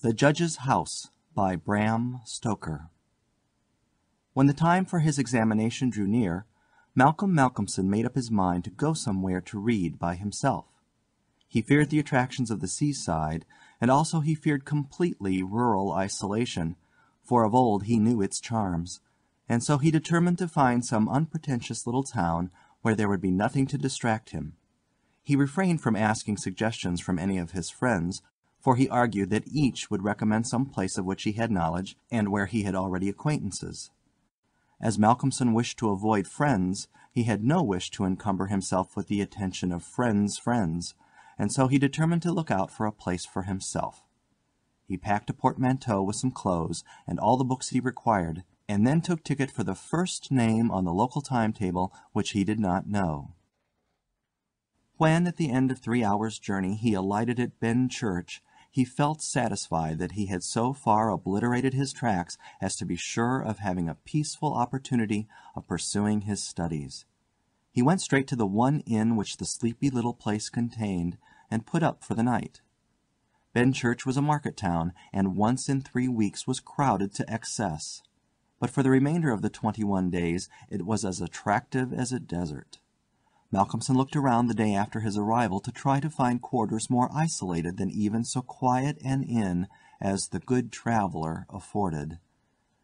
The Judge's House by Bram Stoker. When the time for his examination drew near, Malcolmson made up his mind to go somewhere to read by himself. He feared the attractions of the seaside, and also he feared completely rural isolation, for of old he knew its charms, and so he determined to find some unpretentious little town where there would be nothing to distract him. He refrained from asking suggestions from any of his friends, for he argued that each would recommend some place of which he had knowledge and where he had already acquaintances. As Malcolmson wished to avoid friends, he had no wish to encumber himself with the attention of friends' friends, and so he determined to look out for a place for himself. He packed a portmanteau with some clothes and all the books he required, and then took ticket for the first name on the local timetable which he did not know. When, at the end of 3 hours' journey, he alighted at Benchurch, he felt satisfied that he had so far obliterated his tracks as to be sure of having a peaceful opportunity of pursuing his studies. He went straight to the one inn which the sleepy little place contained, and put up for the night. Benchurch was a market town, and once in 3 weeks was crowded to excess. But for the remainder of the 21 days it was as attractive as a desert. Malcolmson looked around the day after his arrival to try to find quarters more isolated than even so quiet an inn as the Good Traveller afforded.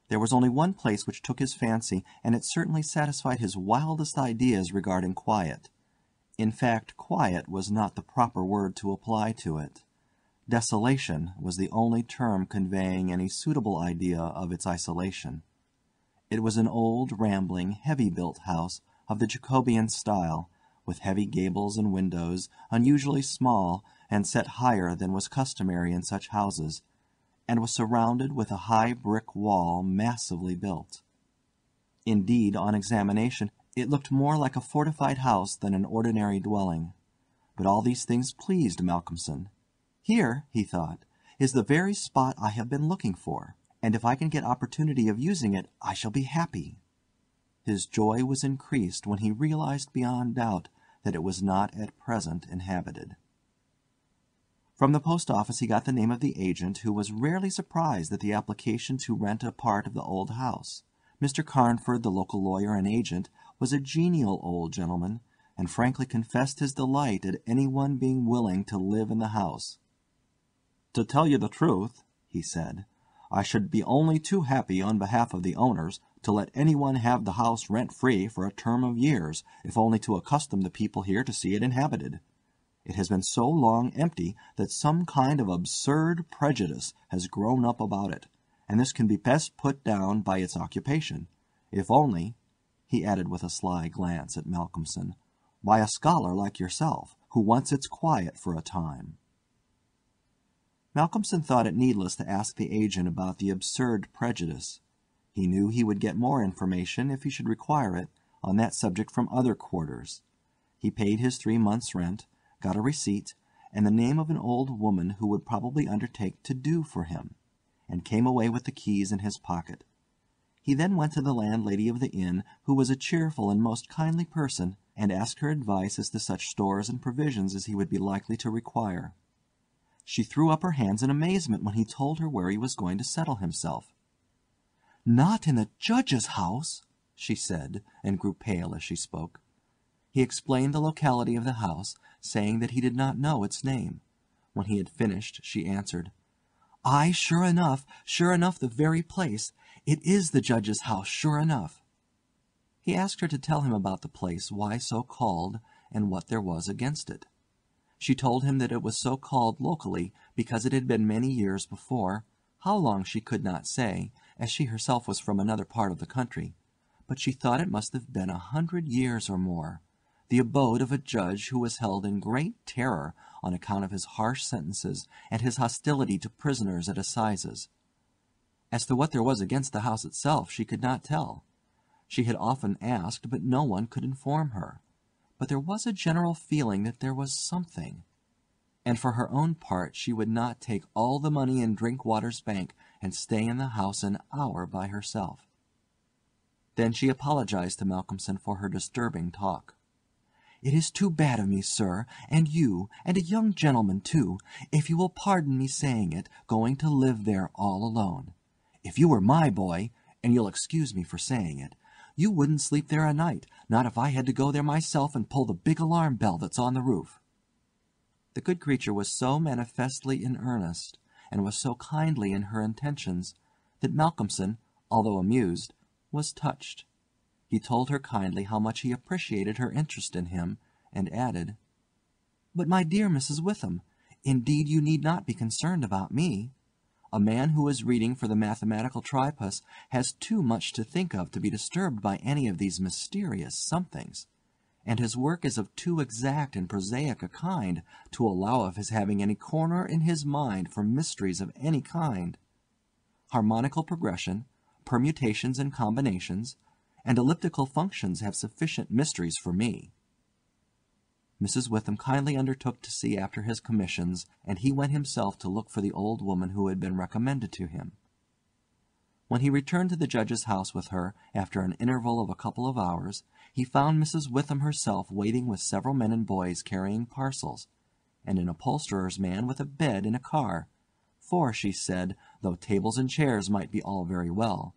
There was only one place which took his fancy, and it certainly satisfied his wildest ideas regarding quiet. In fact, quiet was not the proper word to apply to it. Desolation was the only term conveying any suitable idea of its isolation. It was an old, rambling, heavy-built house of the Jacobean style, with heavy gables and windows, unusually small, and set higher than was customary in such houses, and was surrounded with a high brick wall massively built. Indeed, on examination, it looked more like a fortified house than an ordinary dwelling. But all these things pleased Malcolmson. Here, he thought, is the very spot I have been looking for, and if I can get opportunity of using it, I shall be happy. His joy was increased when he realized beyond doubt that it was not at present inhabited. From the post office he got the name of the agent, who was rarely surprised at the application to rent a part of the old house. Mr. Carnford, the local lawyer and agent, was a genial old gentleman, and frankly confessed his delight at anyone being willing to live in the house. "To tell you the truth," he said, "I should be only too happy on behalf of the owners to let anyone have the house rent-free for a term of years, if only to accustom the people here to see it inhabited. It has been so long empty that some kind of absurd prejudice has grown up about it, and this can be best put down by its occupation, if only," he added with a sly glance at Malcolmson, "by a scholar like yourself, who wants its quiet for a time." Malcolmson thought it needless to ask the agent about the absurd prejudice. He knew he would get more information, if he should require it, on that subject from other quarters. He paid his 3 months' rent, got a receipt, and the name of an old woman who would probably undertake to do for him, and came away with the keys in his pocket. He then went to the landlady of the inn, who was a cheerful and most kindly person, and asked her advice as to such stores and provisions as he would be likely to require. She threw up her hands in amazement when he told her where he was going to settle himself. "Not in the Judge's house!" she said, and grew pale as she spoke. He explained the locality of the house, saying that he did not know its name. When he had finished, she answered, "Aye, sure enough, the very place. It is the Judge's house, sure enough." He asked her to tell him about the place, why so called, and what there was against it. She told him that it was so called locally because it had been many years before, how long she could not say, as she herself was from another part of the country, but she thought it must have been 100 years or more, the abode of a judge who was held in great terror on account of his harsh sentences and his hostility to prisoners at assizes. As to what there was against the house itself, she could not tell. She had often asked, but no one could inform her. But there was a general feeling that there was something, and for her own part she would not take all the money in Drinkwater's bank and stay in the house an hour by herself. Then she apologized to Malcolmson for her disturbing talk. It is too bad of me, sir, and you, and a young gentleman, too, if you will pardon me saying it, going to live there all alone. If you were my boy, and you'll excuse me for saying it, you wouldn't sleep there a night, not if I had to go there myself and pull the big alarm bell that's on the roof." The good creature was so manifestly in earnest, and was so kindly in her intentions, that Malcolmson, although amused, was touched. He told her kindly how much he appreciated her interest in him, and added, "But, my dear Mrs. Witham, indeed you need not be concerned about me. A man who is reading for the mathematical tripos has too much to think of to be disturbed by any of these mysterious somethings, and his work is of too exact and prosaic a kind to allow of his having any corner in his mind for mysteries of any kind. Harmonical progression, permutations and combinations, and elliptical functions have sufficient mysteries for me." Mrs. Witham kindly undertook to see after his commissions, and he went himself to look for the old woman who had been recommended to him. When he returned to the judge's house with her, after an interval of a couple of hours, he found Mrs. Witham herself waiting with several men and boys carrying parcels, and an upholsterer's man with a bed in a car, for, she said, though tables and chairs might be all very well,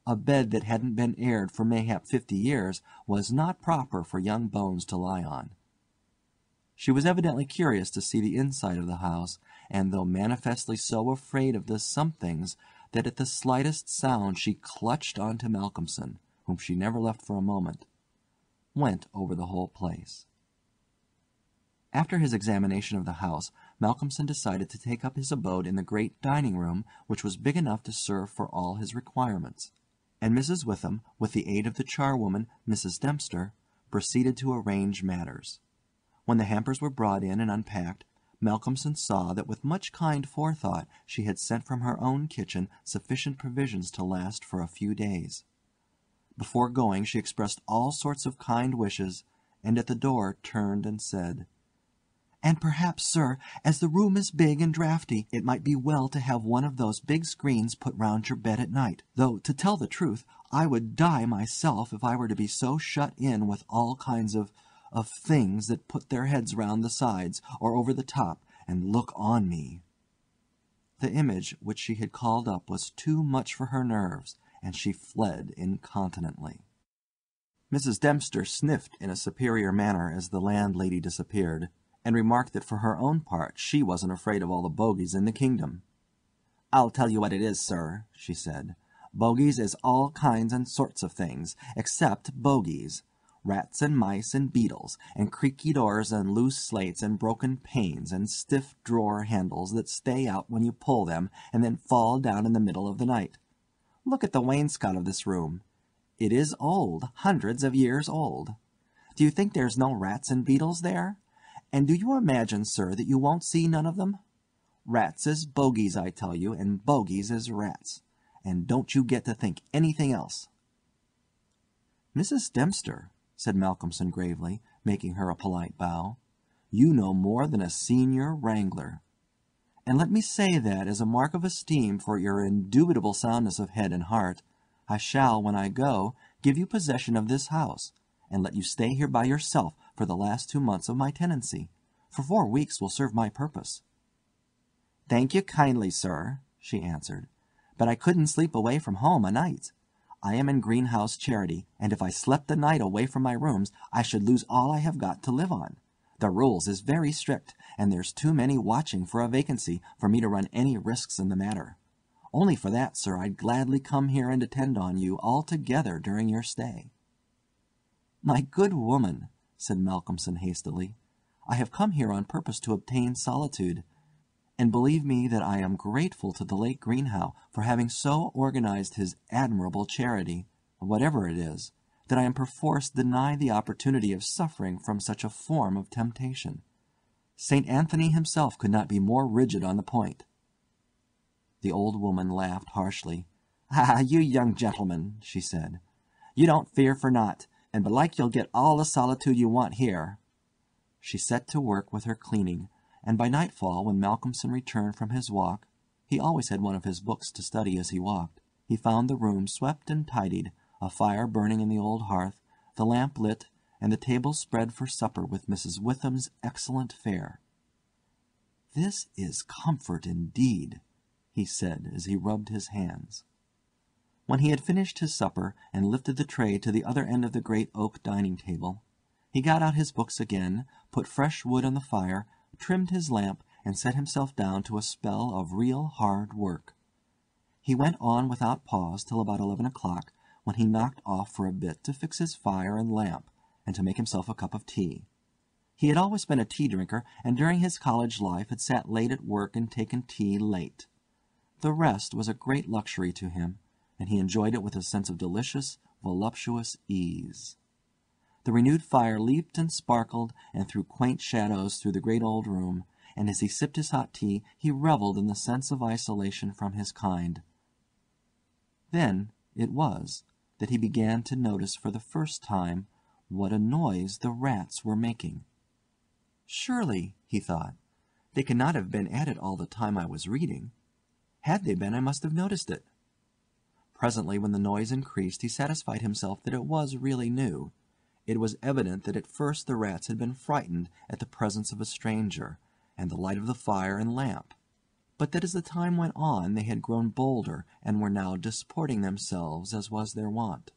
a bed that hadn't been aired for mayhap 50 years was not proper for young bones to lie on. She was evidently curious to see the inside of the house, and though manifestly so afraid of the somethings that at the slightest sound she clutched on to Malcolmson, whom she never left for a moment, went over the whole place. After his examination of the house, Malcolmson decided to take up his abode in the great dining-room, which was big enough to serve for all his requirements, and Mrs. Witham, with the aid of the charwoman, Mrs. Dempster, proceeded to arrange matters. When the hampers were brought in and unpacked, Malcolmson saw that with much kind forethought she had sent from her own kitchen sufficient provisions to last for a few days. Before going she expressed all sorts of kind wishes, and at the door turned and said, "And perhaps, sir, as the room is big and draughty, it might be well to have one of those big screens put round your bed at night, though, to tell the truth, I would die myself if I were to be so shut in with all kinds of things that put their heads round the sides, or over the top, and look on me." The image which she had called up was too much for her nerves, and she fled incontinently. Mrs. Dempster sniffed in a superior manner as the landlady disappeared, and remarked that for her own part she wasn't afraid of all the bogies in the kingdom. "I'll tell you what it is, sir," she said. "Bogies is all kinds and sorts of things, except bogies. Rats and mice and beetles, and creaky doors and loose slates and broken panes and stiff drawer handles that stay out when you pull them and then fall down in the middle of the night. Look at the wainscot of this room. It is old, hundreds of years old. Do you think there's no rats and beetles there? And do you imagine, sir, that you won't see none of them? Rats is bogies, I tell you, and bogies is rats. And don't you get to think anything else." "Mrs. Dempster," said Malcolmson gravely, making her a polite bow, "you know more than a senior wrangler. And let me say that, as a mark of esteem for your indubitable soundness of head and heart, I shall, when I go, give you possession of this house, and let you stay here by yourself for the last 2 months of my tenancy, for 4 weeks will serve my purpose." "Thank you kindly, sir," she answered, "but I couldn't sleep away from home a night. I am in greenhouse charity, and if I slept the night away from my rooms, I should lose all I have got to live on. The rules is very strict, and there's too many watching for a vacancy for me to run any risks in the matter. Only for that, sir, I'd gladly come here and attend on you altogether during your stay." "My good woman," said Malcolmson hastily, "I have come here on purpose to obtain solitude, and believe me that I am grateful to the late Greenhow for having so organized his admirable charity, whatever it is, that I am perforce denied the opportunity of suffering from such a form of temptation. St. Anthony himself could not be more rigid on the point." The old woman laughed harshly. "Ah, you young gentlemen," she said, "you don't fear for naught, and belike you'll get all the solitude you want here." She set to work with her cleaning, and by nightfall, when Malcolmson returned from his walk, he always had one of his books to study as he walked, he found the room swept and tidied, a fire burning in the old hearth, the lamp lit, and the table spread for supper with Mrs. Witham's excellent fare. "This is comfort indeed," he said as he rubbed his hands. When he had finished his supper and lifted the tray to the other end of the great oak dining table, he got out his books again, put fresh wood on the fire, trimmed his lamp, and set himself down to a spell of real hard work. He went on without pause till about 11 o'clock, when he knocked off for a bit to fix his fire and lamp, and to make himself a cup of tea. He had always been a tea drinker, and during his college life had sat late at work and taken tea late. The rest was a great luxury to him, and he enjoyed it with a sense of delicious, voluptuous ease. The renewed fire leaped and sparkled and threw quaint shadows through the great old room, and as he sipped his hot tea he revelled in the sense of isolation from his kind. Then it was that he began to notice for the first time what a noise the rats were making. "Surely," he thought, "they cannot have been at it all the time I was reading. Had they been, I must have noticed it." Presently, when the noise increased, he satisfied himself that it was really new. It was evident that at first the rats had been frightened at the presence of a stranger, and the light of the fire and lamp, but that as the time went on they had grown bolder, and were now disporting themselves as was their wont.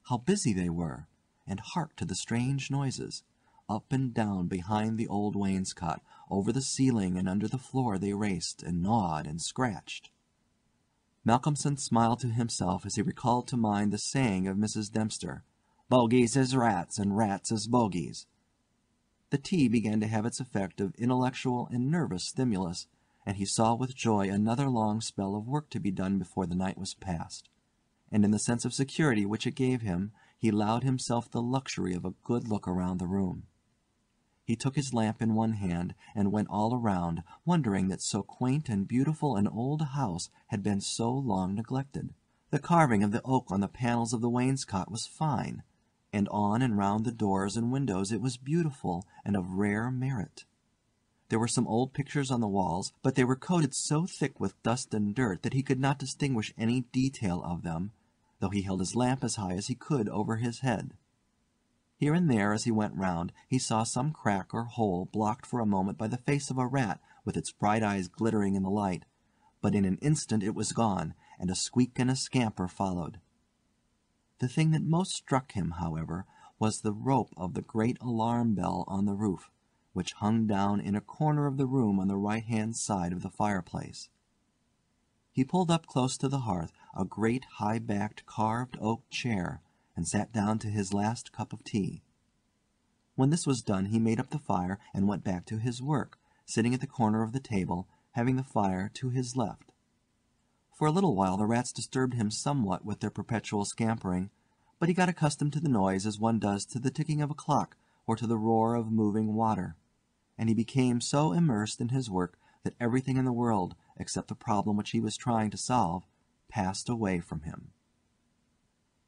How busy they were! And hark to the strange noises! Up and down behind the old wainscot, over the ceiling and under the floor they raced, and gnawed and scratched. Malcolmson smiled to himself as he recalled to mind the saying of Mrs. Dempster, "Bogies is rats, and rats is bogies." The tea began to have its effect of intellectual and nervous stimulus, and he saw with joy another long spell of work to be done before the night was past. And in the sense of security which it gave him, he allowed himself the luxury of a good look around the room. He took his lamp in one hand and went all around, wondering that so quaint and beautiful an old house had been so long neglected. The carving of the oak on the panels of the wainscot was fine, and on and round the doors and windows it was beautiful and of rare merit. There were some old pictures on the walls, but they were coated so thick with dust and dirt that he could not distinguish any detail of them, though he held his lamp as high as he could over his head. Here and there, as he went round, he saw some crack or hole blocked for a moment by the face of a rat with its bright eyes glittering in the light, but in an instant it was gone, and a squeak and a scamper followed. The thing that most struck him, however, was the rope of the great alarm bell on the roof, which hung down in a corner of the room on the right-hand side of the fireplace. He pulled up close to the hearth a great high-backed carved oak chair, and sat down to his last cup of tea. When this was done he made up the fire and went back to his work, sitting at the corner of the table, having the fire to his left. For a little while the rats disturbed him somewhat with their perpetual scampering, but he got accustomed to the noise as one does to the ticking of a clock or to the roar of moving water, and he became so immersed in his work that everything in the world, except the problem which he was trying to solve, passed away from him.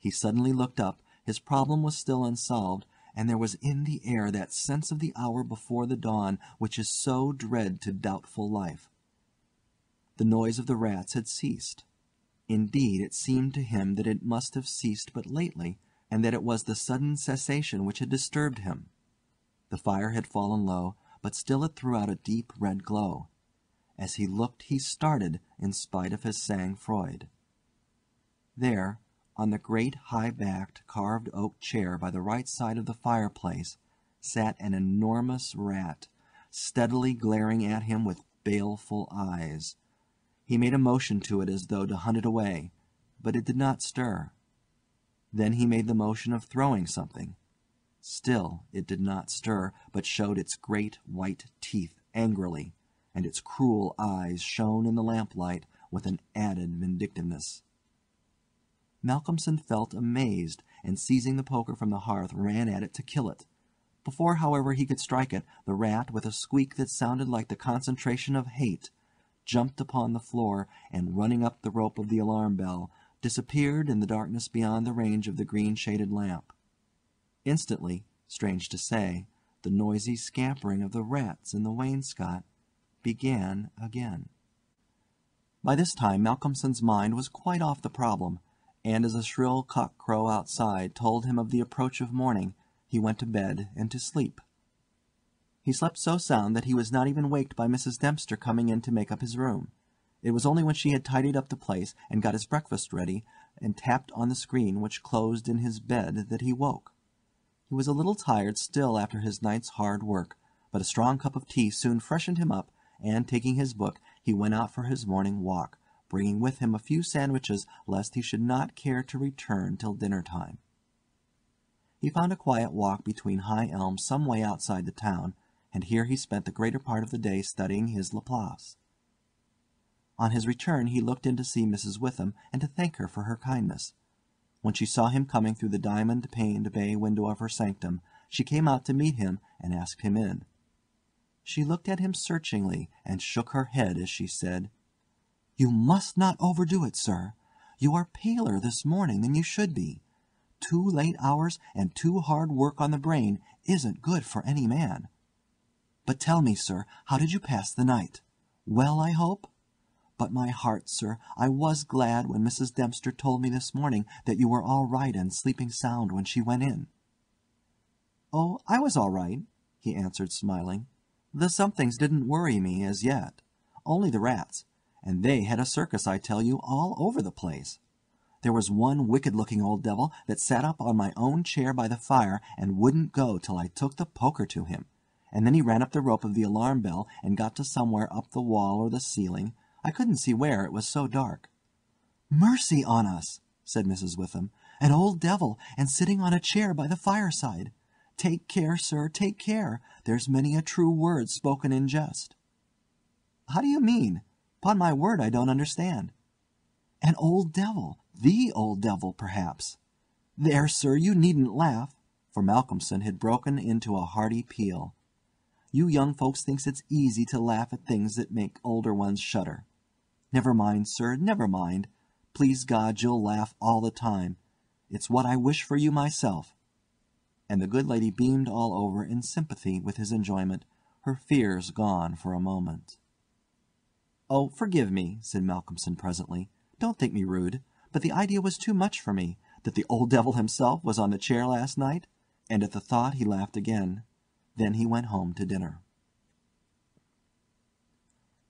He suddenly looked up. His problem was still unsolved, and there was in the air that sense of the hour before the dawn which is so dread to doubtful life. The noise of the rats had ceased. Indeed, it seemed to him that it must have ceased but lately, and that it was the sudden cessation which had disturbed him. The fire had fallen low, but still it threw out a deep red glow. As he looked he started in spite of his sang-froid. There, on the great high-backed carved oak chair by the right side of the fireplace, sat an enormous rat, steadily glaring at him with baleful eyes. He made a motion to it as though to hunt it away, but it did not stir. Then he made the motion of throwing something. Still it did not stir, but showed its great white teeth angrily, and its cruel eyes shone in the lamplight with an added vindictiveness. Malcolmson felt amazed, and seizing the poker from the hearth ran at it to kill it. Before, however, he could strike it, the rat, with a squeak that sounded like the concentration of hate, jumped upon the floor, and running up the rope of the alarm bell, disappeared in the darkness beyond the range of the green-shaded lamp. Instantly, strange to say, the noisy scampering of the rats in the wainscot began again. By this time Malcolmson's mind was quite off the problem, and as a shrill cock-crow outside told him of the approach of morning, he went to bed and to sleep. He slept so sound that he was not even waked by Mrs. Dempster coming in to make up his room. It was only when she had tidied up the place and got his breakfast ready and tapped on the screen which closed in his bed that he woke. He was a little tired still after his night's hard work, but a strong cup of tea soon freshened him up, and, taking his book, he went out for his morning walk, bringing with him a few sandwiches lest he should not care to return till dinner-time. He found a quiet walk between high elms some way outside the town, and here he spent the greater part of the day studying his Laplace. On his return he looked in to see Mrs. Witham and to thank her for her kindness. When she saw him coming through the diamond-paned bay window of her sanctum, she came out to meet him and asked him in. She looked at him searchingly and shook her head as she said, "You must not overdo it, sir. You are paler this morning than you should be. 2 late hours and too hard work on the brain isn't good for any man. But tell me, sir, how did you pass the night? Well, I hope? But my heart, sir, I was glad when Mrs. Dempster told me this morning that you were all right and sleeping sound when she went in." "Oh, I was all right," he answered, smiling. "The somethings didn't worry me as yet. Only the rats. And they had a circus, I tell you, all over the place. There was one wicked-looking old devil that sat up on my own chair by the fire and wouldn't go till I took the poker to him, and then he ran up the rope of the alarm bell and got to somewhere up the wall or the ceiling. I couldn't see where, it was so dark." "Mercy on us!" said Mrs. Witham. "An old devil, and sitting on a chair by the fireside! Take care, sir, take care. There's many a true word spoken in jest." "How do you mean? 'Pon my word, I don't understand." "An old devil, the old devil, perhaps. There, sir, you needn't laugh," for Malcolmson had broken into a hearty peal. "You young folks thinks it's easy to laugh at things that make older ones shudder. Never mind, sir, never mind. Please God, you'll laugh all the time. It's what I wish for you myself." And the good lady beamed all over in sympathy with his enjoyment, her fears gone for a moment. "Oh, forgive me," said Malcolmson presently. "Don't think me rude, but the idea was too much for me, that the old devil himself was on the chair last night," and at the thought he laughed again. Then he went home to dinner.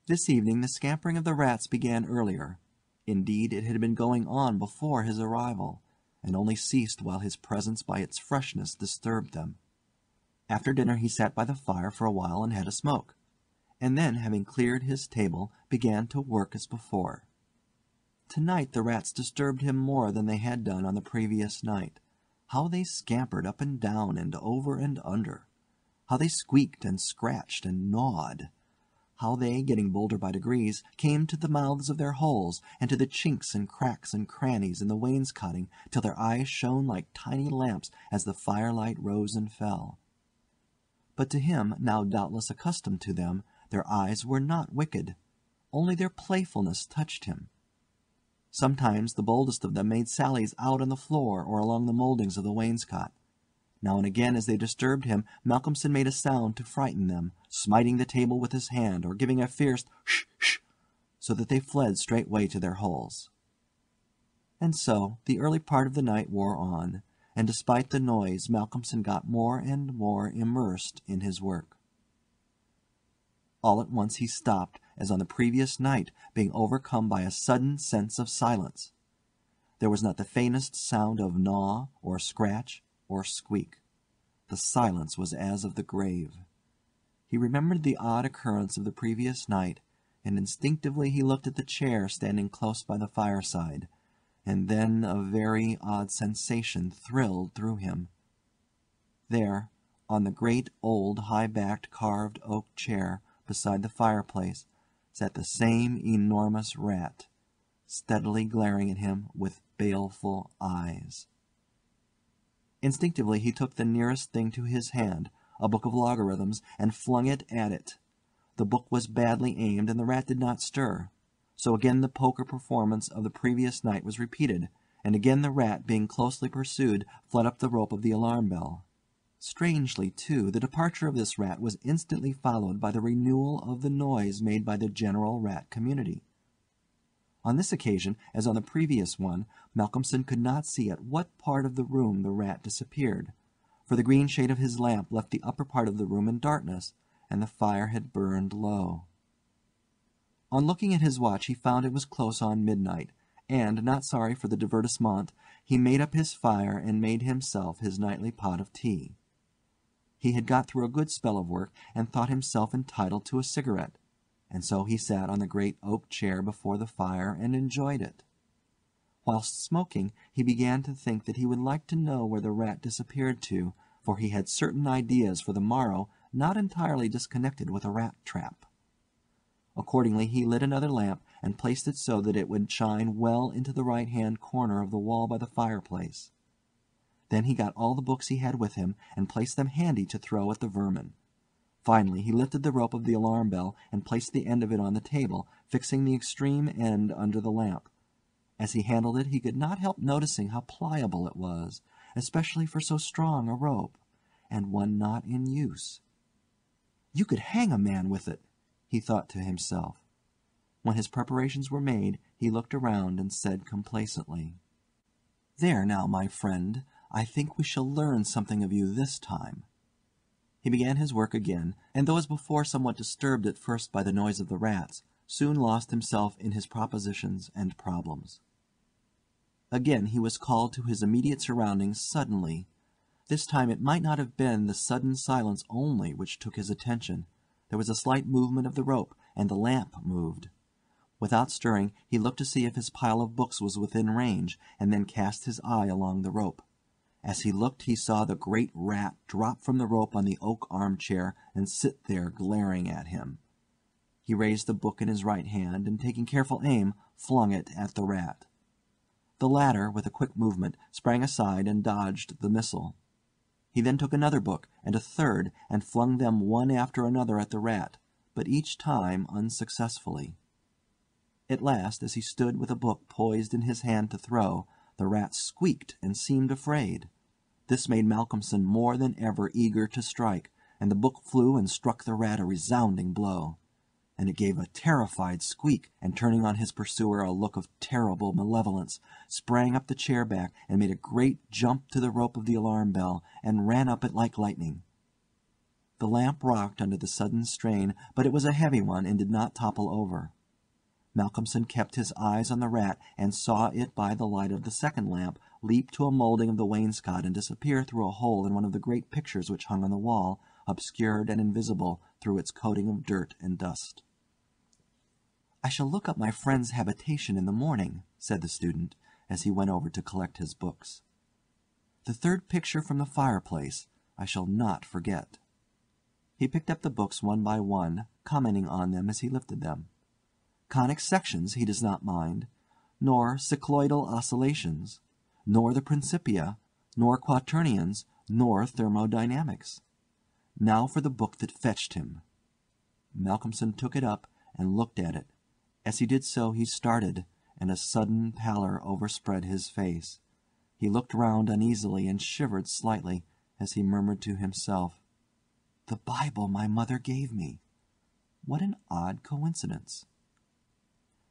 This evening the scampering of the rats began earlier. Indeed, it had been going on before his arrival, and only ceased while his presence by its freshness disturbed them. After dinner he sat by the fire for a while and had a smoke, and then, having cleared his table, began to work as before. Tonight the rats disturbed him more than they had done on the previous night. How they scampered up and down and over and under! How they squeaked and scratched and gnawed! How they, getting bolder by degrees, came to the mouths of their holes, and to the chinks and cracks and crannies in the wainscoting, till their eyes shone like tiny lamps as the firelight rose and fell. But to him, now doubtless accustomed to them, their eyes were not wicked. Only their playfulness touched him. Sometimes the boldest of them made sallies out on the floor or along the mouldings of the wainscot. Now and again, as they disturbed him, Malcolmson made a sound to frighten them, smiting the table with his hand, or giving a fierce "sh! sh!" so that they fled straightway to their holes. And so the early part of the night wore on, and despite the noise Malcolmson got more and more immersed in his work. All at once he stopped, as on the previous night, being overcome by a sudden sense of silence. There was not the faintest sound of gnaw, or scratch, or squeak. The silence was as of the grave. He remembered the odd occurrence of the previous night, and instinctively he looked at the chair standing close by the fireside, and then a very odd sensation thrilled through him. There, on the great old high-backed carved oak chair beside the fireplace, sat the same enormous rat, steadily glaring at him with baleful eyes. Instinctively he took the nearest thing to his hand, a book of logarithms, and flung it at it. The book was badly aimed, and the rat did not stir. So again the poker performance of the previous night was repeated, and again the rat, being closely pursued, fled up the rope of the alarm bell. Strangely, too, the departure of this rat was instantly followed by the renewal of the noise made by the general rat community. On this occasion, as on the previous one, Malcolmson could not see at what part of the room the rat disappeared, for the green shade of his lamp left the upper part of the room in darkness, and the fire had burned low. On looking at his watch he found it was close on midnight, and, not sorry for the divertissement, he made up his fire and made himself his nightly pot of tea. He had got through a good spell of work, and thought himself entitled to a cigarette, and so he sat on the great oak chair before the fire and enjoyed it. Whilst smoking, he began to think that he would like to know where the rat disappeared to, for he had certain ideas for the morrow not entirely disconnected with a rat trap. Accordingly he lit another lamp and placed it so that it would shine well into the right-hand corner of the wall by the fireplace. Then he got all the books he had with him and placed them handy to throw at the vermin. Finally he lifted the rope of the alarm bell and placed the end of it on the table, fixing the extreme end under the lamp. As he handled it he could not help noticing how pliable it was, especially for so strong a rope, and one not in use. You could hang a man with it, he thought to himself. When his preparations were made, he looked around and said complacently, "There now, my friend, I think we shall learn something of you this time." He began his work again, and though as before somewhat disturbed at first by the noise of the rats, soon lost himself in his propositions and problems. Again he was called to his immediate surroundings suddenly. This time it might not have been the sudden silence only which took his attention. There was a slight movement of the rope, and the lamp moved. Without stirring, he looked to see if his pile of books was within range, and then cast his eye along the rope. As he looked he saw the great rat drop from the rope on the oak armchair and sit there glaring at him. He raised the book in his right hand, and taking careful aim, flung it at the rat. The latter, with a quick movement, sprang aside and dodged the missile. He then took another book, and a third, and flung them one after another at the rat, but each time unsuccessfully. At last, as he stood with a book poised in his hand to throw, the rat squeaked and seemed afraid. This made Malcolmson more than ever eager to strike, and the book flew and struck the rat a resounding blow. And it gave a terrified squeak, and turning on his pursuer a look of terrible malevolence, sprang up the chair back and made a great jump to the rope of the alarm bell, and ran up it like lightning. The lamp rocked under the sudden strain, but it was a heavy one and did not topple over. Malcolmson kept his eyes on the rat, and saw it by the light of the second lamp leap to a moulding of the wainscot and disappear through a hole in one of the great pictures which hung on the wall, obscured and invisible through its coating of dirt and dust. "I shall look up my friend's habitation in the morning," said the student, as he went over to collect his books. "The third picture from the fireplace I shall not forget." He picked up the books one by one, commenting on them as he lifted them. Conic sections he does not mind, nor cycloidal oscillations, nor the Principia, nor quaternions, nor thermodynamics. Now for the book that fetched him. Malcolmson took it up and looked at it. As he did so he started, and a sudden pallor overspread his face. He looked round uneasily and shivered slightly as he murmured to himself, "The Bible my mother gave me. What an odd coincidence."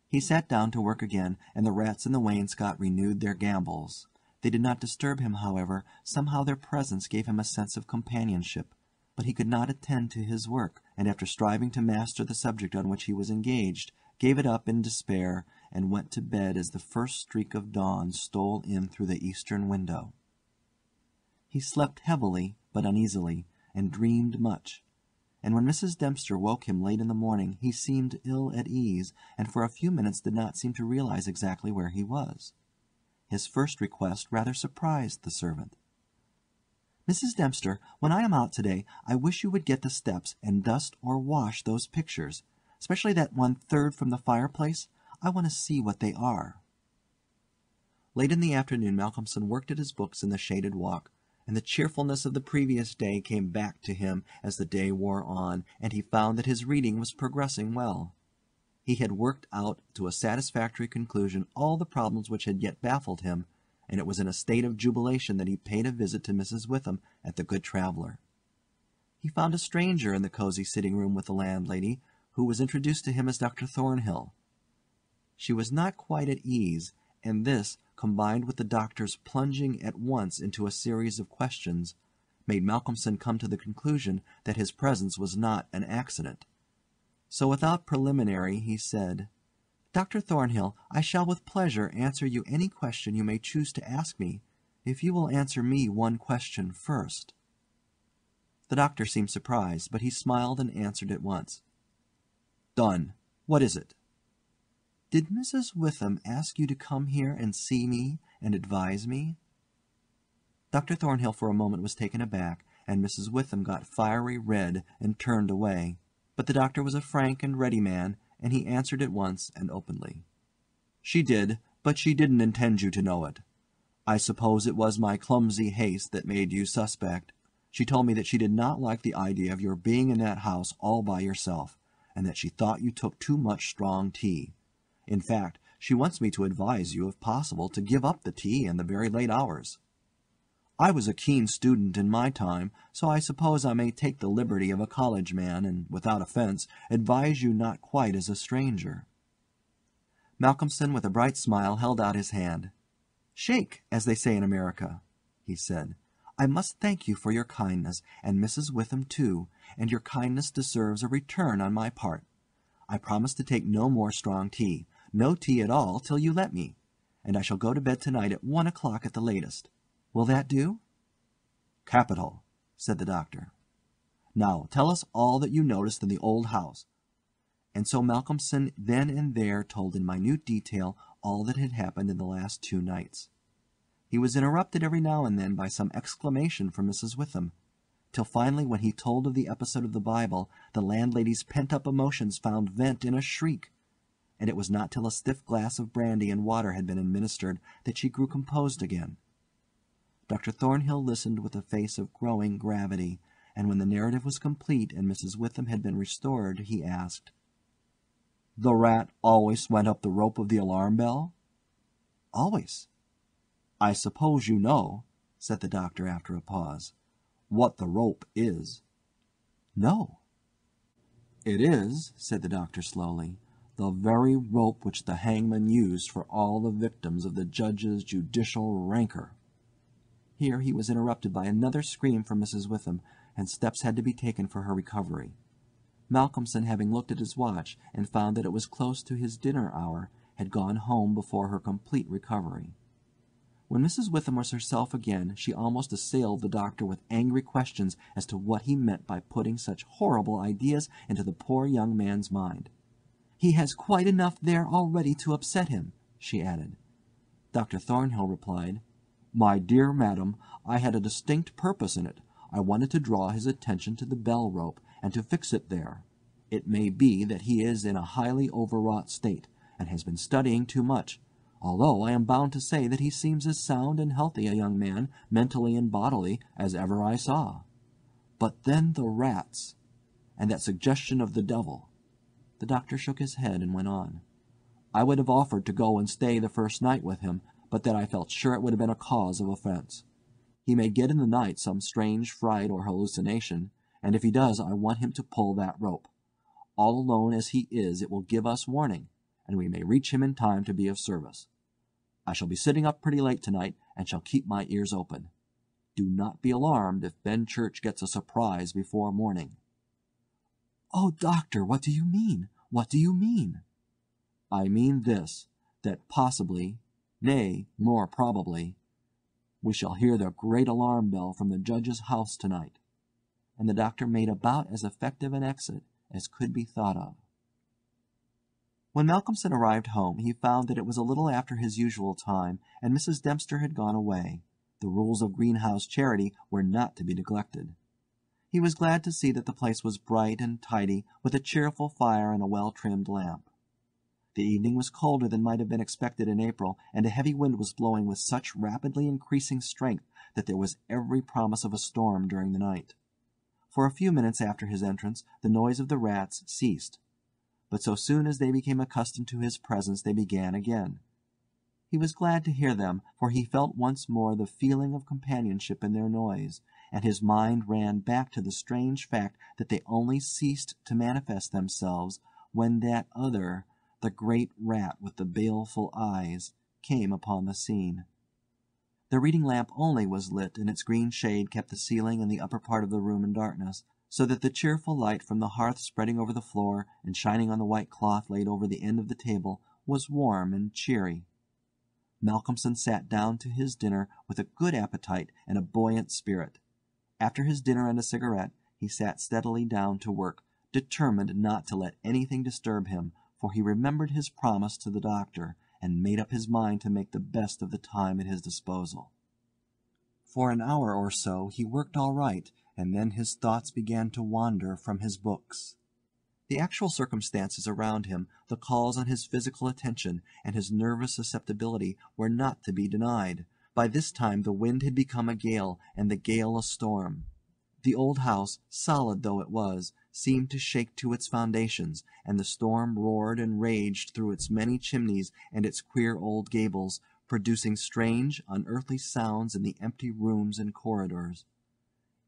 He sat down to work again, and the rats in the wainscot renewed their gambols. They did not disturb him, however. Somehow their presence gave him a sense of companionship. But he could not attend to his work, and after striving to master the subject on which he was engaged, gave it up in despair, and went to bed as the first streak of dawn stole in through the eastern window. He slept heavily but uneasily, and dreamed much. And when Mrs. Dempster woke him late in the morning, he seemed ill at ease, and for a few minutes did not seem to realize exactly where he was. His first request rather surprised the servant. "Mrs. Dempster, when I am out today, I wish you would get the steps and dust or wash those pictures, especially that one third from the fireplace. I want to see what they are." Late in the afternoon Malcolmson worked at his books in the shaded walk, and the cheerfulness of the previous day came back to him as the day wore on, and he found that his reading was progressing well. He had worked out to a satisfactory conclusion all the problems which had yet baffled him, and it was in a state of jubilation that he paid a visit to Mrs. Witham at the Good Traveller. He found a stranger in the cosy sitting-room with the landlady, who was introduced to him as Dr. Thornhill. She was not quite at ease, and this, combined with the doctor's plunging at once into a series of questions, made Malcolmson come to the conclusion that his presence was not an accident. So without preliminary he said, "Dr. Thornhill, I shall with pleasure answer you any question you may choose to ask me, if you will answer me one question first." The doctor seemed surprised, but he smiled and answered at once. "Done. What is it?" "Did Mrs. Witham ask you to come here and see me and advise me?" Dr. Thornhill for a moment was taken aback, and Mrs. Witham got fiery red and turned away. But the doctor was a frank and ready man, and he answered at once and openly. "She did, but she didn't intend you to know it. I suppose it was my clumsy haste that made you suspect. She told me that she did not like the idea of your being in that house all by yourself, and that she thought you took too much strong tea. In fact, she wants me to advise you, if possible, to give up the tea and the very late hours. I was a keen student in my time, so I suppose I may take the liberty of a college man, and, without offence, advise you not quite as a stranger." Malcolmson, with a bright smile, held out his hand. "Shake, as they say in America," he said. "I must thank you for your kindness, and Mrs. Witham too, and your kindness deserves a return on my part. I promise to take no more strong tea, no tea at all till you let me, and I shall go to bed tonight at 1 o'clock at the latest. Will that do?" "Capital," said the doctor. "Now tell us all that you noticed in the old house." And so Malcolmson then and there told in minute detail all that had happened in the last 2 nights. He was interrupted every now and then by some exclamation from Mrs. Witham, till finally, when he told of the episode of the Bible, the landlady's pent-up emotions found vent in a shriek, and it was not till a stiff glass of brandy and water had been administered that she grew composed again. Dr. Thornhill listened with a face of growing gravity, and when the narrative was complete and Mrs. Witham had been restored, he asked, "The rat always went up the rope of the alarm bell?" "Always." "I suppose you know," said the doctor after a pause, "what the rope is?" "No." "It is," said the doctor slowly, "the very rope which the hangman used for all the victims of the judge's judicial rancor." Here he was interrupted by another scream from Mrs. Witham, and steps had to be taken for her recovery. Malcolmson, having looked at his watch and found that it was close to his dinner hour, had gone home before her complete recovery. When Mrs. Witham was herself again, she almost assailed the doctor with angry questions as to what he meant by putting such horrible ideas into the poor young man's mind. "He has quite enough there already to upset him," she added. Dr. Thornhill replied, "My dear madam, I had a distinct purpose in it. I wanted to draw his attention to the bell rope, and to fix it there. It may be that he is in a highly overwrought state, and has been studying too much, although I am bound to say that he seems as sound and healthy a young man, mentally and bodily, as ever I saw. But then the rats, and that suggestion of the devil." The doctor shook his head and went on. "I would have offered to go and stay the first night with him, but that I felt sure it would have been a cause of offence. He may get in the night some strange fright or hallucination, and if he does I want him to pull that rope. All alone as he is, it will give us warning, and we may reach him in time to be of service. I shall be sitting up pretty late tonight, and shall keep my ears open. Do not be alarmed if Benchurch gets a surprise before morning." "Oh, doctor, what do you mean? What do you mean?" "I mean this, that possibly, nay, more probably, we shall hear the great alarm bell from the judge's house tonight." And the doctor made about as effective an exit as could be thought of. When Malcolmson arrived home, he found that it was a little after his usual time, and Mrs. Dempster had gone away. The rules of greenhouse charity were not to be neglected. He was glad to see that the place was bright and tidy, with a cheerful fire and a well-trimmed lamp. The evening was colder than might have been expected in April, and a heavy wind was blowing with such rapidly increasing strength that there was every promise of a storm during the night. For a few minutes after his entrance the noise of the rats ceased, but so soon as they became accustomed to his presence they began again. He was glad to hear them, for he felt once more the feeling of companionship in their noise, and his mind ran back to the strange fact that they only ceased to manifest themselves when that other, the great rat with the baleful eyes, came upon the scene. The reading lamp only was lit, and its green shade kept the ceiling and the upper part of the room in darkness, so that the cheerful light from the hearth spreading over the floor and shining on the white cloth laid over the end of the table was warm and cheery. Malcolmson sat down to his dinner with a good appetite and a buoyant spirit. After his dinner and a cigarette, he sat steadily down to work, determined not to let anything disturb him, for he remembered his promise to the doctor, and made up his mind to make the best of the time at his disposal. For an hour or so he worked all right, and then his thoughts began to wander from his books. The actual circumstances around him, the calls on his physical attention, and his nervous susceptibility were not to be denied. By this time the wind had become a gale, and the gale a storm. The old house, solid though it was, seemed to shake to its foundations, and the storm roared and raged through its many chimneys and its queer old gables, producing strange, unearthly sounds in the empty rooms and corridors.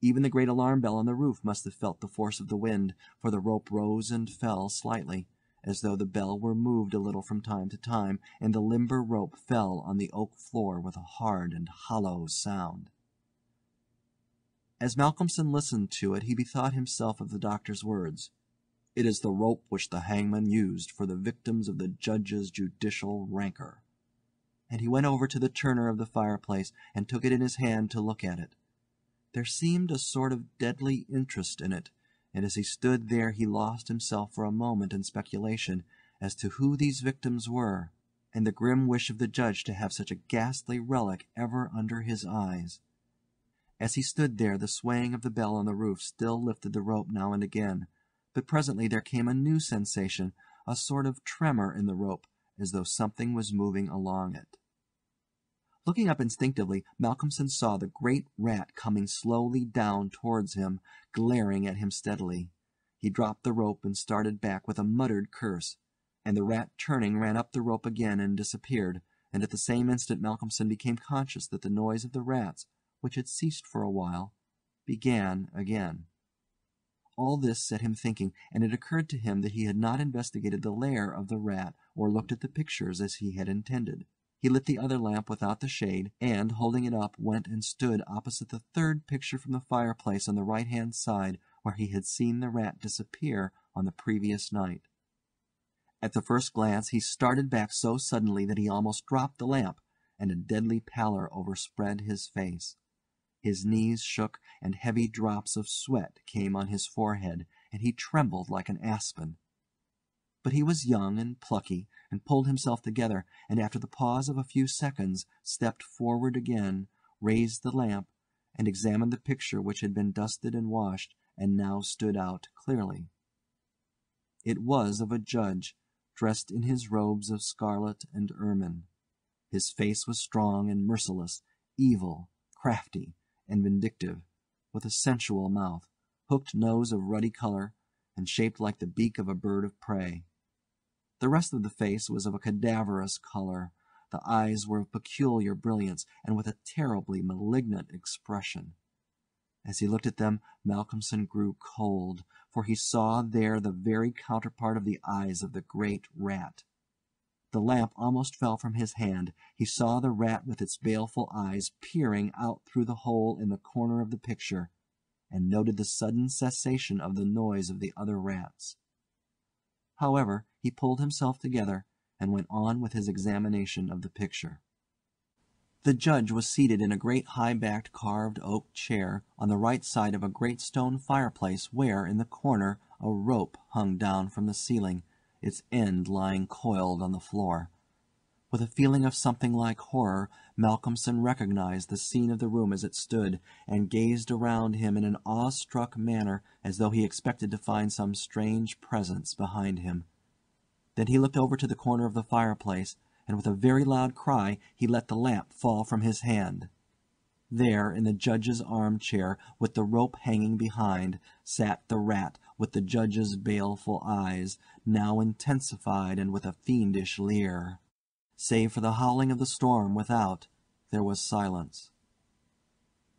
Even the great alarm bell on the roof must have felt the force of the wind, for the rope rose and fell slightly, as though the bell were moved a little from time to time, and the limber rope fell on the oak floor with a hard and hollow sound. As Malcolmson listened to it, he bethought himself of the doctor's words. "It is the rope which the hangman used for the victims of the judge's judicial rancor." And he went over to the turner of the fireplace and took it in his hand to look at it. There seemed a sort of deadly interest in it, and as he stood there he lost himself for a moment in speculation as to who these victims were, and the grim wish of the judge to have such a ghastly relic ever under his eyes. As he stood there, the swaying of the bell on the roof still lifted the rope now and again, but presently there came a new sensation, a sort of tremor in the rope, as though something was moving along it. Looking up instinctively, Malcolmson saw the great rat coming slowly down towards him, glaring at him steadily. He dropped the rope and started back with a muttered curse, and the rat turning ran up the rope again and disappeared, and at the same instant Malcolmson became conscious that the noise of the rats, which had ceased for a while, began again. All this set him thinking, and it occurred to him that he had not investigated the lair of the rat or looked at the pictures as he had intended. He lit the other lamp without the shade, and, holding it up, went and stood opposite the third picture from the fireplace on the right-hand side where he had seen the rat disappear on the previous night. At the first glance he started back so suddenly that he almost dropped the lamp, and a deadly pallor overspread his face. His knees shook, and heavy drops of sweat came on his forehead, and he trembled like an aspen. But he was young and plucky, and pulled himself together, and after the pause of a few seconds stepped forward again, raised the lamp, and examined the picture which had been dusted and washed, and now stood out clearly. It was of a judge, dressed in his robes of scarlet and ermine. His face was strong and merciless, evil, crafty, and vindictive, with a sensual mouth, hooked nose of ruddy color, and shaped like the beak of a bird of prey. The rest of the face was of a cadaverous color. The eyes were of peculiar brilliance, and with a terribly malignant expression. As he looked at them, Malcolmson grew cold, for he saw there the very counterpart of the eyes of the great rat. The lamp almost fell from his hand. He saw the rat with its baleful eyes peering out through the hole in the corner of the picture, and noted the sudden cessation of the noise of the other rats. However, he pulled himself together and went on with his examination of the picture. The judge was seated in a great high-backed carved oak chair on the right side of a great stone fireplace where, in the corner, a rope hung down from the ceiling, its end lying coiled on the floor. With a feeling of something like horror, Malcolmson recognized the scene of the room as it stood, and gazed around him in an awe-struck manner as though he expected to find some strange presence behind him. Then he looked over to the corner of the fireplace, and with a very loud cry he let the lamp fall from his hand. There, in the judge's armchair, with the rope hanging behind, sat the rat with the judge's baleful eyes, now intensified and with a fiendish leer. Save for the howling of the storm without, there was silence.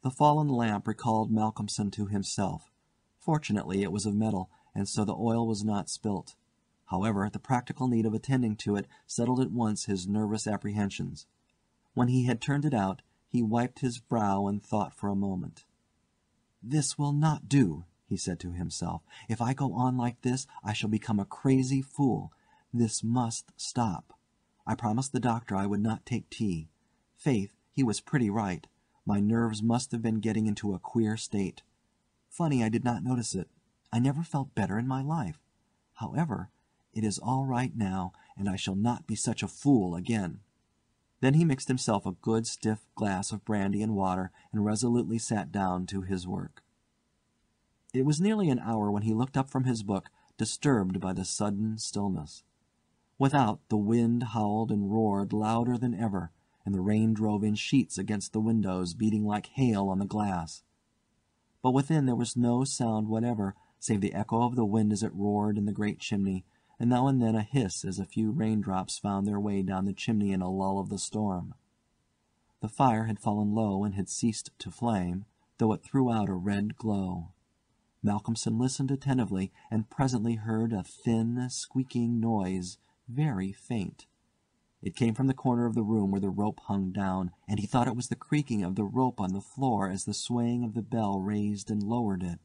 The fallen lamp recalled Malcolmson to himself. Fortunately it was of metal, and so the oil was not spilt. However, the practical need of attending to it settled at once his nervous apprehensions. When he had turned it out, He wiped his brow and thought for a moment. "This will not do," he said to himself. "If I go on like this, I shall become a crazy fool. This must stop. I promised the doctor I would not take tea. Faith, he was pretty right. My nerves must have been getting into a queer state. Funny I did not notice it. I never felt better in my life. However, it is all right now, and I shall not be such a fool again." Then he mixed himself a good stiff glass of brandy and water, and resolutely sat down to his work. It was nearly an hour when he looked up from his book, disturbed by the sudden stillness. Without, the wind howled and roared louder than ever, and the rain drove in sheets against the windows, beating like hail on the glass. But within there was no sound whatever, save the echo of the wind as it roared in the great chimney, and now and then a hiss as a few raindrops found their way down the chimney in a lull of the storm. The fire had fallen low and had ceased to flame, though it threw out a red glow. Malcolmson listened attentively, and presently heard a thin, squeaking noise, very faint. It came from the corner of the room where the rope hung down, and he thought it was the creaking of the rope on the floor as the swaying of the bell raised and lowered it.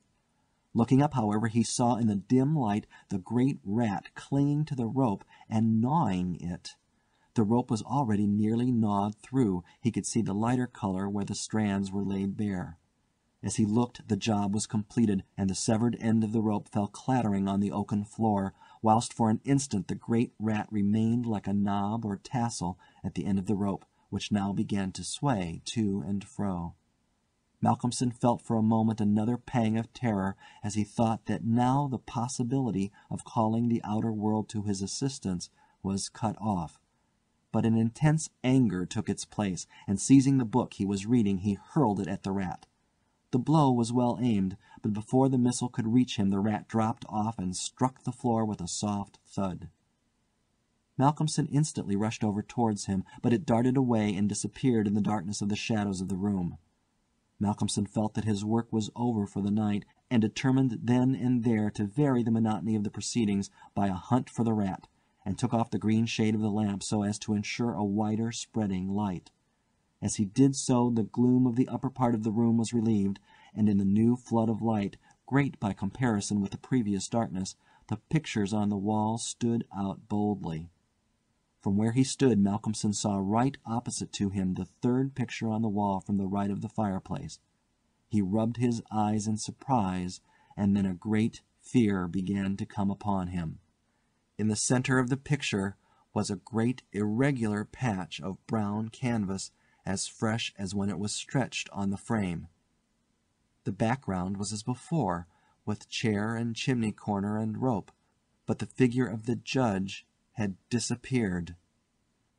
Looking up, however, he saw in the dim light the great rat clinging to the rope and gnawing it. The rope was already nearly gnawed through. He could see the lighter color where the strands were laid bare. As he looked, the job was completed, and the severed end of the rope fell clattering on the oaken floor, whilst for an instant the great rat remained like a knob or tassel at the end of the rope, which now began to sway to and fro. Malcolmson felt for a moment another pang of terror as he thought that now the possibility of calling the outer world to his assistance was cut off. But an intense anger took its place, and seizing the book he was reading, he hurled it at the rat. The blow was well aimed, but before the missile could reach him the rat dropped off and struck the floor with a soft thud. Malcolmson instantly rushed over towards him, but it darted away and disappeared in the darkness of the shadows of the room. Malcolmson felt that his work was over for the night, and determined then and there to vary the monotony of the proceedings by a hunt for the rat, and took off the green shade of the lamp so as to ensure a wider spreading light. As he did so, the gloom of the upper part of the room was relieved, and in the new flood of light, great by comparison with the previous darkness, the pictures on the wall stood out boldly. From where he stood, Malcolmson saw right opposite to him the third picture on the wall from the right of the fireplace. He rubbed his eyes in surprise, and then a great fear began to come upon him. In the center of the picture was a great irregular patch of brown canvas, as fresh as when it was stretched on the frame. The background was as before, with chair and chimney corner and rope, but the figure of the judge had disappeared.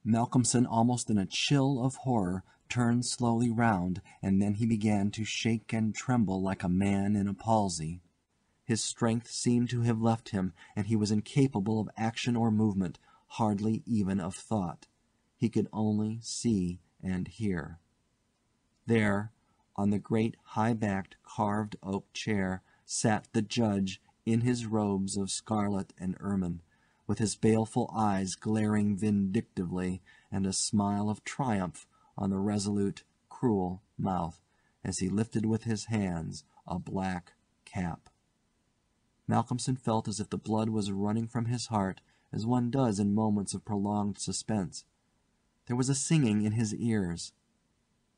Malcolmson, almost in a chill of horror, turned slowly round, and then he began to shake and tremble like a man in a palsy. His strength seemed to have left him, and he was incapable of action or movement, hardly even of thought. He could only see and hear. There, on the great high-backed carved oak chair, sat the judge in his robes of scarlet and ermine, with his baleful eyes glaring vindictively, and a smile of triumph on the resolute, cruel mouth, as he lifted with his hands a black cap. Malcolmson felt as if the blood was running from his heart, as one does in moments of prolonged suspense. There was a singing in his ears.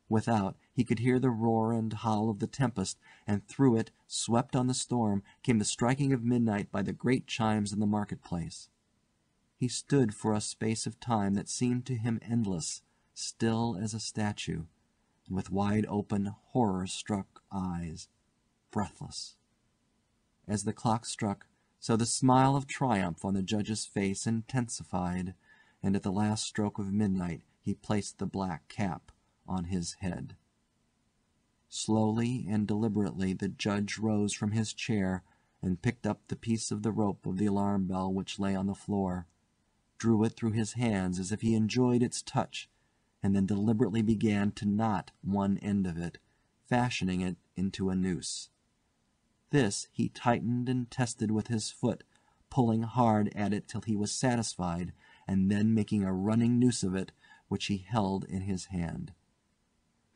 Without, he could hear the roar and howl of the tempest, and through it, swept on the storm, came the striking of midnight by the great chimes in the market-place. He stood for a space of time that seemed to him endless, still as a statue, and with wide-open, horror-struck eyes, breathless. As the clock struck, so the smile of triumph on the judge's face intensified, and at the last stroke of midnight he placed the black cap on his head. Slowly and deliberately the judge rose from his chair and picked up the piece of the rope of the alarm bell which lay on the floor, drew it through his hands as if he enjoyed its touch, and then deliberately began to knot one end of it, fashioning it into a noose. This he tightened and tested with his foot, pulling hard at it till he was satisfied, and then making a running noose of it, which he held in his hand.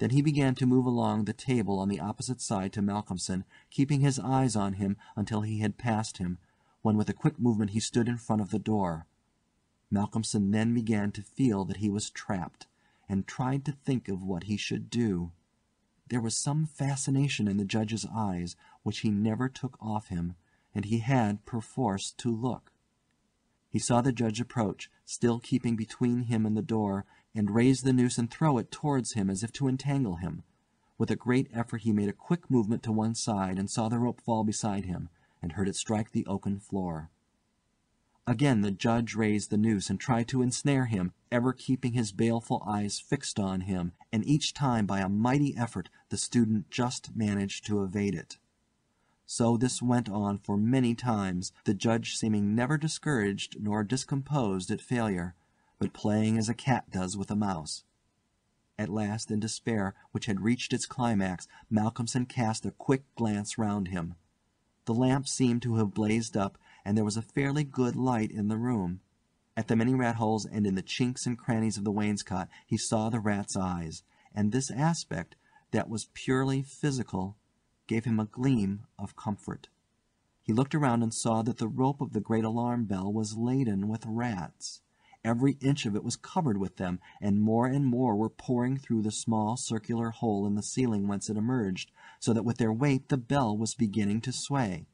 Then he began to move along the table on the opposite side to Malcolmson, keeping his eyes on him until he had passed him, when with a quick movement he stood in front of the door. Malcolmson then began to feel that he was trapped, and tried to think of what he should do. There was some fascination in the judge's eyes which he never took off him, and he had perforce to look. He saw the judge approach, still keeping between him and the door, and raise the noose and throw it towards him as if to entangle him. With a great effort he made a quick movement to one side and saw the rope fall beside him, and heard it strike the oaken floor. Again the judge raised the noose and tried to ensnare him, ever keeping his baleful eyes fixed on him, and each time by a mighty effort the student just managed to evade it. So this went on for many times, the judge seeming never discouraged nor discomposed at failure, but playing as a cat does with a mouse. At last, in despair, which had reached its climax, Malcolmson cast a quick glance round him. The lamp seemed to have blazed up, and there was a fairly good light in the room. At the many rat-holes and in the chinks and crannies of the wainscot he saw the rat's eyes, and this aspect, that was purely physical, gave him a gleam of comfort. He looked around and saw that the rope of the great alarm bell was laden with rats. Every inch of it was covered with them, and more were pouring through the small circular hole in the ceiling whence it emerged, so that with their weight the bell was beginning to sway.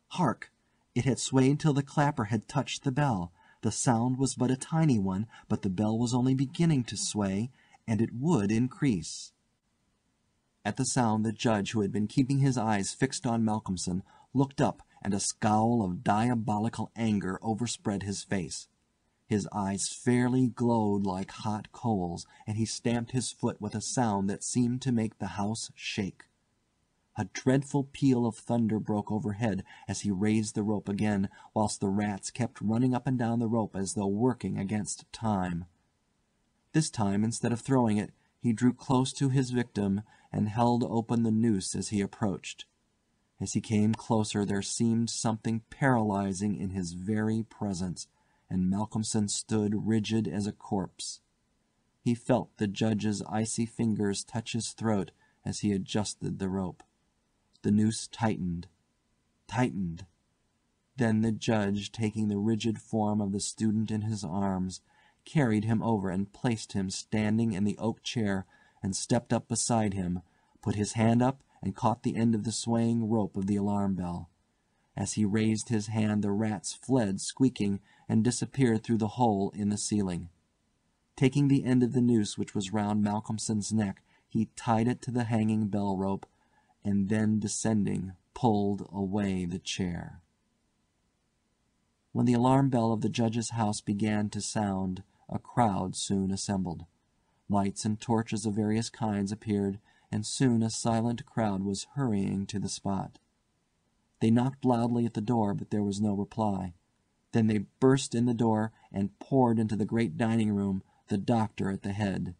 Hark! It had swayed till the clapper had touched the bell. The sound was but a tiny one, but the bell was only beginning to sway, and it would increase. At the sound the judge, who had been keeping his eyes fixed on Malcolmson, looked up, and a scowl of diabolical anger overspread his face. His eyes fairly glowed like hot coals, and he stamped his foot with a sound that seemed to make the house shake. A dreadful peal of thunder broke overhead as he raised the rope again, whilst the rats kept running up and down the rope as though working against time. This time, instead of throwing it, he drew close to his victim and held open the noose as he approached. As he came closer there seemed something paralyzing in his very presence, and Malcolmson stood rigid as a corpse. He felt the judge's icy fingers touch his throat as he adjusted the rope. The noose tightened. Then the judge, taking the rigid form of the student in his arms, carried him over and placed him standing in the oak chair, and stepped up beside him, put his hand up and caught the end of the swaying rope of the alarm bell. As he raised his hand the rats fled squeaking and disappeared through the hole in the ceiling. Taking the end of the noose which was round Malcolmson's neck, he tied it to the hanging bell rope, and then descending pulled away the chair. When the alarm bell of the judge's house began to sound, a crowd soon assembled. Lights and torches of various kinds appeared, and soon a silent crowd was hurrying to the spot. They knocked loudly at the door, but there was no reply. Then they burst in the door and poured into the great dining room, the doctor at the head.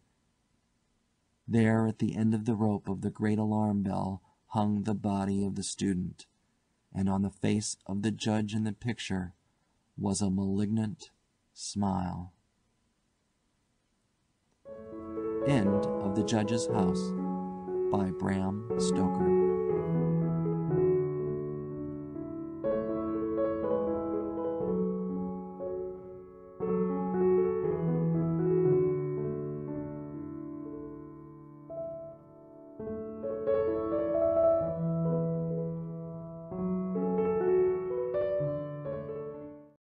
There, at the end of the rope of the great alarm bell, hung the body of the student, and on the face of the judge in the picture was a malignant smile. End of The Judge's House by Bram Stoker.